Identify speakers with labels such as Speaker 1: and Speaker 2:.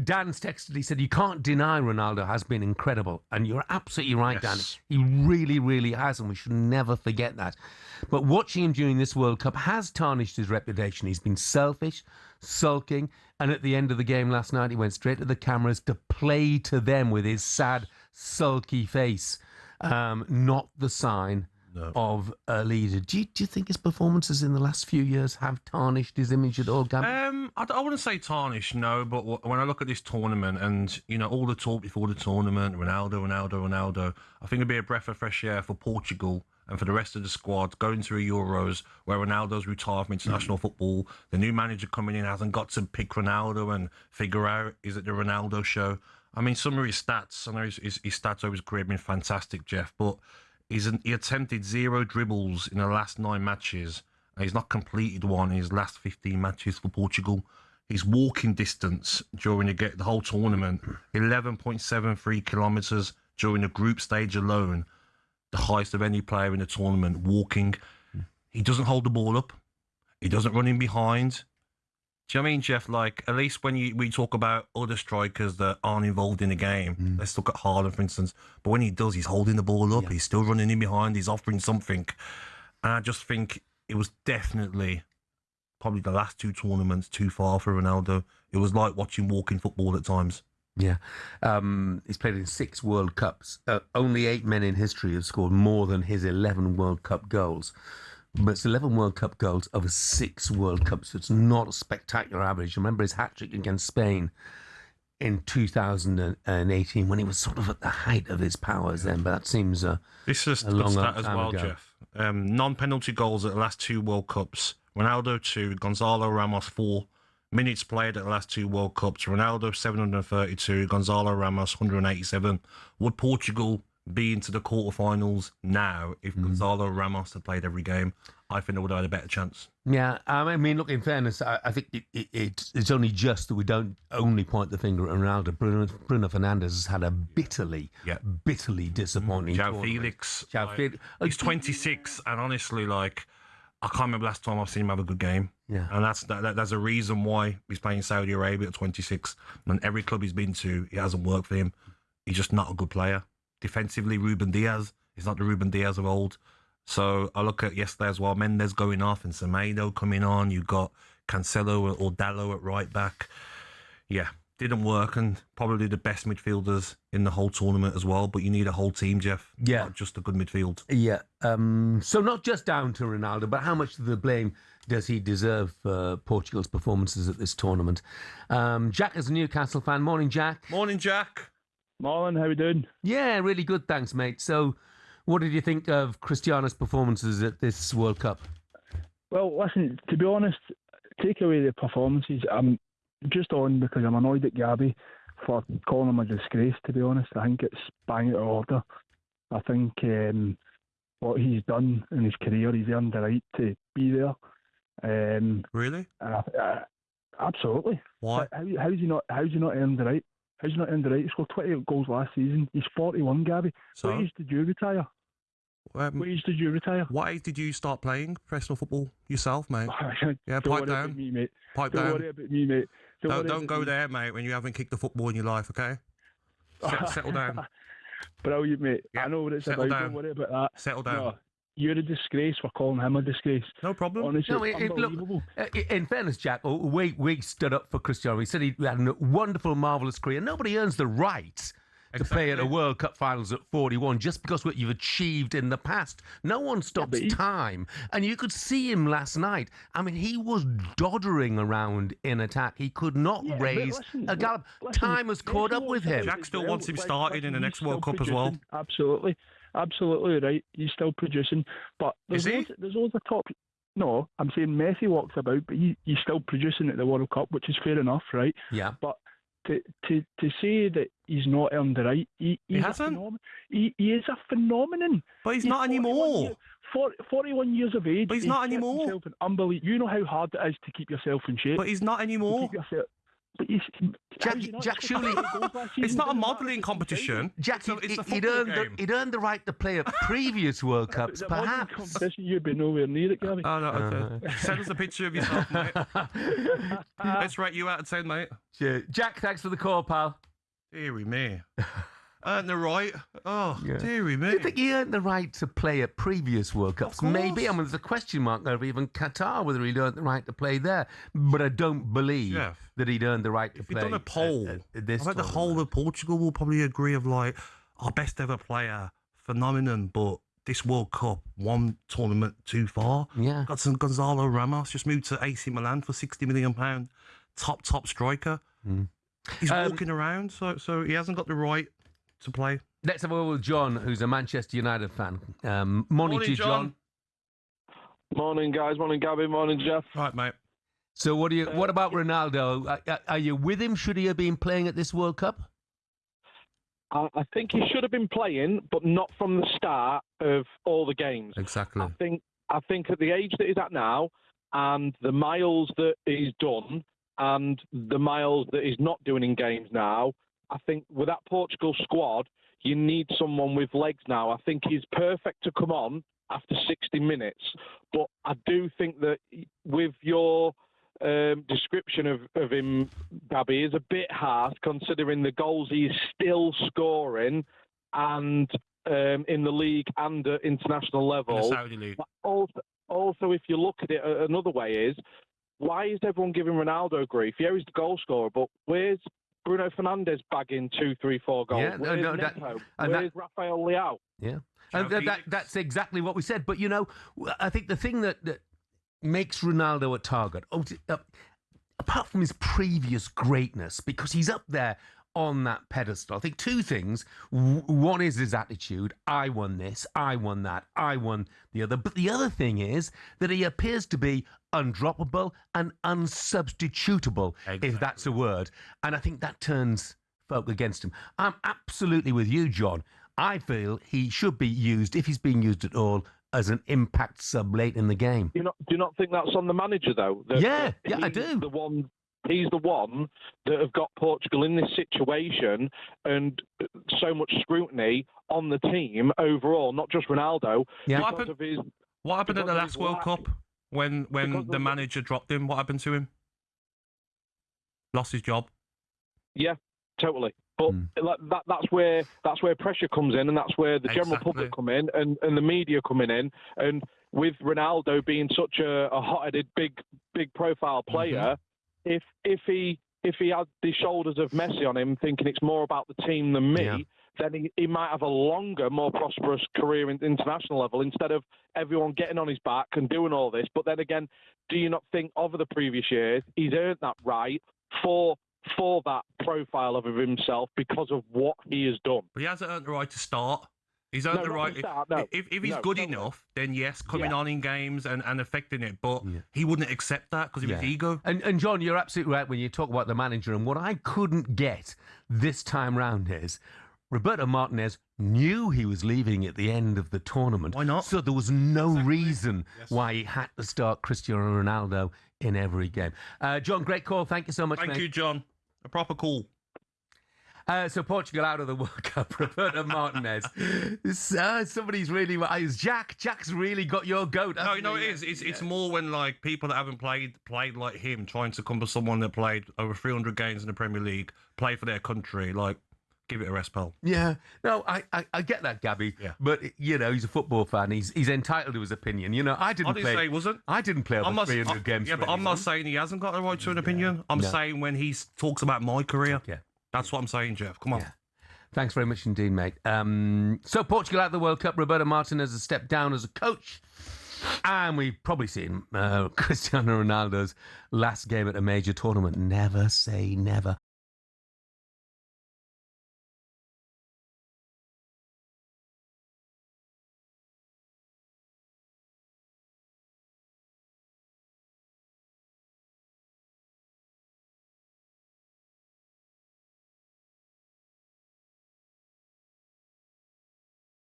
Speaker 1: Dan's texted, he said, you can't deny Ronaldo has been incredible. And you're absolutely right,
Speaker 2: Yes.
Speaker 1: Dan. He really, really has, and we should never forget that. But watching him during this World Cup has tarnished his reputation. He's been selfish, sulking, and at the end of the game last night, he went straight to the cameras to play to them with his sad, sulky face. Not the sign of a leader. Do you think his performances in the last few years have tarnished his image at all, Gabby?
Speaker 2: I wouldn't say tarnish, no, but when I look at this tournament and, all the talk before the tournament, Ronaldo, I think it'd be a breath of fresh air for Portugal and for the rest of the squad going through Euros where Ronaldo's retired from international football. The new manager coming in hasn't got to pick Ronaldo and figure out, is it the Ronaldo show? I mean, some of his stats, I know his stats over his career have been fantastic, Jeff, but he attempted 0 dribbles in the last 9 matches. And he's not completed one in his last 15 matches for Portugal. His walking distance during the whole tournament, 11.73 kilometres during the group stage alone, the highest of any player in the tournament, walking. He doesn't hold the ball up. He doesn't run in behind. Do you know what I mean, Jeff? Like, at least when we talk about other strikers that aren't involved in the game, let's look at Haaland, for instance. But when he does, he's holding the ball up. Yeah. He's still running in behind. He's offering something. And I just think it was definitely probably the last 2 tournaments too far for Ronaldo. It was like watching walking football at times.
Speaker 1: Yeah. He's played in 6 World Cups. Only 8 men in history have scored more than his 11 World Cup goals. But it's 11 World Cup goals over 6 World Cups. So it's not a spectacular average. Remember his hat-trick against Spain in 2018 when he was sort of at the height of his powers then. But that seems
Speaker 2: this is a good stat as well, Jeff. Non-penalty goals at the last 2 World Cups. Ronaldo 2, Gonzalo Ramos 4. Minutes played at the last 2 World Cups. Ronaldo 732, Gonzalo Ramos 187. Would Portugal be into the quarterfinals now if Gonzalo Ramos had played every game? I think they would have had a better chance.
Speaker 1: Yeah, I mean, look, in fairness, I think it's only just that we don't only point the finger at Ronaldo. Bruno Fernandes has had a bitterly disappointing tournament.
Speaker 2: Felix. He's 26, and honestly, like, I can't remember last time I've seen him have a good game.
Speaker 1: Yeah.
Speaker 2: And that's a reason why he's playing Saudi Arabia at 26. And every club he's been to, it hasn't worked for him. He's just not a good player. Defensively, Ruben Diaz is not the Ruben Diaz of old. So I look at yesterday as well, Mendes going off and Semedo coming on. You've got Cancelo or Dallo at right back. Yeah, didn't work, and probably the best midfielders in the whole tournament as well. But you need a whole team, Jeff.
Speaker 1: Yeah.
Speaker 2: Not just a good midfield.
Speaker 1: Yeah. So not just down to Ronaldo, but how much of the blame does he deserve for Portugal's performances at this tournament? Jack is a Newcastle fan. Morning, Jack.
Speaker 2: Morning, Jack.
Speaker 3: Morning, how we doing?
Speaker 1: Yeah, really good, thanks, mate. So, what did you think of Cristiano's performances at this World Cup?
Speaker 3: Well, listen, to be honest, take away the performances. I'm just on because I'm annoyed at Gabby for calling him a disgrace, to be honest. I think it's bang out of order. I think what he's done in his career, he's earned the right to be there.
Speaker 2: Really?
Speaker 3: Absolutely.
Speaker 2: Why?
Speaker 3: How's he not earned the right? How's he not earned the right? He scored 28 goals last season. He's 41, Gabby.
Speaker 2: So?
Speaker 3: What age did you retire? What age did you retire?
Speaker 2: What age did you start playing professional football yourself, mate? Yeah, pipe down.
Speaker 3: About me, mate.
Speaker 2: Pipe
Speaker 3: Don't
Speaker 2: down.
Speaker 3: worry about me, mate.
Speaker 2: Don't go there, mate, when you haven't kicked the football in your life, okay? Settle down.
Speaker 3: Brilliant, mate.
Speaker 2: Yeah,
Speaker 3: I know what it's
Speaker 2: settle
Speaker 3: about.
Speaker 2: down.
Speaker 3: Don't worry about that.
Speaker 2: Settle down.
Speaker 3: No, you're a disgrace for calling him a disgrace.
Speaker 2: No problem.
Speaker 3: Honestly,
Speaker 1: No,
Speaker 3: unbelievable.
Speaker 1: look, in fairness, Jack, we stood up for Cristiano. He said he had a wonderful, marvellous career. Nobody earns the right to play at a World Cup finals at 41 just because what you've achieved in the past. No one stops time. And you could see him last night. I mean, he was doddering around in attack. He could not raise a gallop. Time has caught up with him.
Speaker 2: Jack still wants him started in the next World Cup as well.
Speaker 3: Absolutely right. He's still producing. But there's loads of top... No, I'm saying Messi walks about, but he's still producing at the World Cup, which is fair enough, right?
Speaker 1: Yeah.
Speaker 3: But to say that he's not earned the right, he
Speaker 2: hasn't.
Speaker 3: He is a phenomenon.
Speaker 2: But he's not anymore.
Speaker 3: 41 years of age.
Speaker 2: But he's not anymore.
Speaker 3: Unbelievable. You know how hard it is to keep yourself in shape.
Speaker 2: But he's not anymore.
Speaker 3: But you,
Speaker 1: Jack, surely
Speaker 2: It's not a modelling competition.
Speaker 1: Jack,
Speaker 2: It's a
Speaker 1: he'd
Speaker 2: football game.
Speaker 1: earned the right to play at previous World Cups,
Speaker 3: the modelling
Speaker 1: perhaps.
Speaker 3: competition, you'd be nowhere near it, Gabby.
Speaker 2: Oh, no, okay. Send us a picture of yourself, mate. Let's rate you out of 10, mate.
Speaker 1: Sure. Jack, thanks for the call, pal.
Speaker 2: Deary me. Earned the right. Oh,
Speaker 1: Yeah.
Speaker 2: deary me.
Speaker 1: Do you think he earned the right to play at previous World Cups?
Speaker 2: course.
Speaker 1: Maybe. I mean, there's a question mark over even Qatar, whether he'd earned the right to play there. But I don't believe
Speaker 2: Jeff,
Speaker 1: that he'd earned the right to
Speaker 2: If
Speaker 1: play.
Speaker 2: you've done a poll,
Speaker 1: at this
Speaker 2: I bet the
Speaker 1: tournament.
Speaker 2: whole of Portugal will probably agree of like, our best ever player, phenomenon, but this World Cup, one tournament too far.
Speaker 1: Yeah.
Speaker 2: Got some Gonzalo Ramos, just moved to AC Milan for £60 million. Top striker. He's walking around, so he hasn't got the right to play.
Speaker 1: Let's have a word with John, who's a Manchester United fan. Morning to you, John.
Speaker 4: Morning, guys. Morning, Gabby. Morning, Jeff.
Speaker 2: Right, mate.
Speaker 1: So what about Ronaldo? Are you with him? Should he have been playing at this World Cup?
Speaker 4: I think he should have been playing, but not from the start of all the games.
Speaker 2: Exactly.
Speaker 4: I think at the age that he's at now, and the miles that he's done, and the miles that he's not doing in games now, I think with that Portugal squad, you need someone with legs now. I think he's perfect to come on after 60 minutes. But I do think that with your description of him, Gabby, is a bit harsh considering the goals he's still scoring and in the league and at international level.
Speaker 2: In the Saudi League.
Speaker 4: But also, if you look at it another way is, why is everyone giving Ronaldo grief? Yeah, he's the goal scorer, but where's Bruno Fernandes bagging 2, 3, 4 goals?
Speaker 1: Yeah,
Speaker 4: where's Neto? Where's Rafael Leao?
Speaker 1: Yeah.
Speaker 2: Joe
Speaker 1: That's exactly what we said. But, you know, I think the thing that makes Ronaldo a target, apart from his previous greatness, because he's up there on that pedestal, I think two things. One is his attitude. I won this, I won that, I won the other. But the other thing is that he appears to be undroppable and unsubstitutable, if that's a word. And I think that turns folk against him. I'm absolutely with you, John. I feel he should be used, if he's being used at all, as an impact sub late in the game.
Speaker 4: Do you not think that's on the manager, though?
Speaker 1: Yeah, I do.
Speaker 4: He's the one that have got Portugal in this situation and so much scrutiny on the team overall, not just Ronaldo.
Speaker 1: Yeah.
Speaker 2: What happened at the last World
Speaker 4: lack.
Speaker 2: Cup when the manager dropped him? What happened to him? Lost his job.
Speaker 4: Yeah, totally. But that's where pressure comes in, and that's where the general public come in, and the media coming in. And with Ronaldo being such a hot-headed, big profile player, if he had the shoulders of Messi on him, thinking it's more about the team than me, then he might have a longer, more prosperous career in international level instead of everyone getting on his back and doing all this. But then again, do you not think over the previous years he's earned that right for that profile of himself because of what he has done?
Speaker 2: But he hasn't earned the right to start. He's earned the right. If he's good enough, then yes, coming on in games and affecting it. But he wouldn't accept that because of his ego.
Speaker 1: And John, you're absolutely right when you talk about the manager. And what I couldn't get this time round is Roberto Martinez knew he was leaving at the end of the tournament.
Speaker 2: Why not?
Speaker 1: So there was no reason why he had to start Cristiano Ronaldo in every game. John, great call. Thank you so much, mate.
Speaker 2: Thank you, John. A proper call.
Speaker 1: So Portugal out of the World Cup. Roberto Martinez. Somebody's really... Jack's really got your goat.
Speaker 2: No, you know it is. It's more when like people that haven't played like him trying to come to someone that played over 300 games in the Premier League, play for their country. Like, give it a rest, pal.
Speaker 1: Yeah. No, I get that, Gabby. Yeah. But, you know, he's a football fan. He's entitled to his opinion. You know, I didn't
Speaker 2: say he wasn't.
Speaker 1: I didn't play over 300 games.
Speaker 2: Yeah, but I'm not saying he hasn't got the right to an opinion. I'm saying when he talks about my career. Yeah. That's what I'm saying, Jeff. Come on.
Speaker 1: Yeah. Thanks very much indeed, mate. So Portugal out of the World Cup. Roberto Martinez has stepped down as a coach. And we've probably seen Cristiano Ronaldo's last game at a major tournament. Never say never.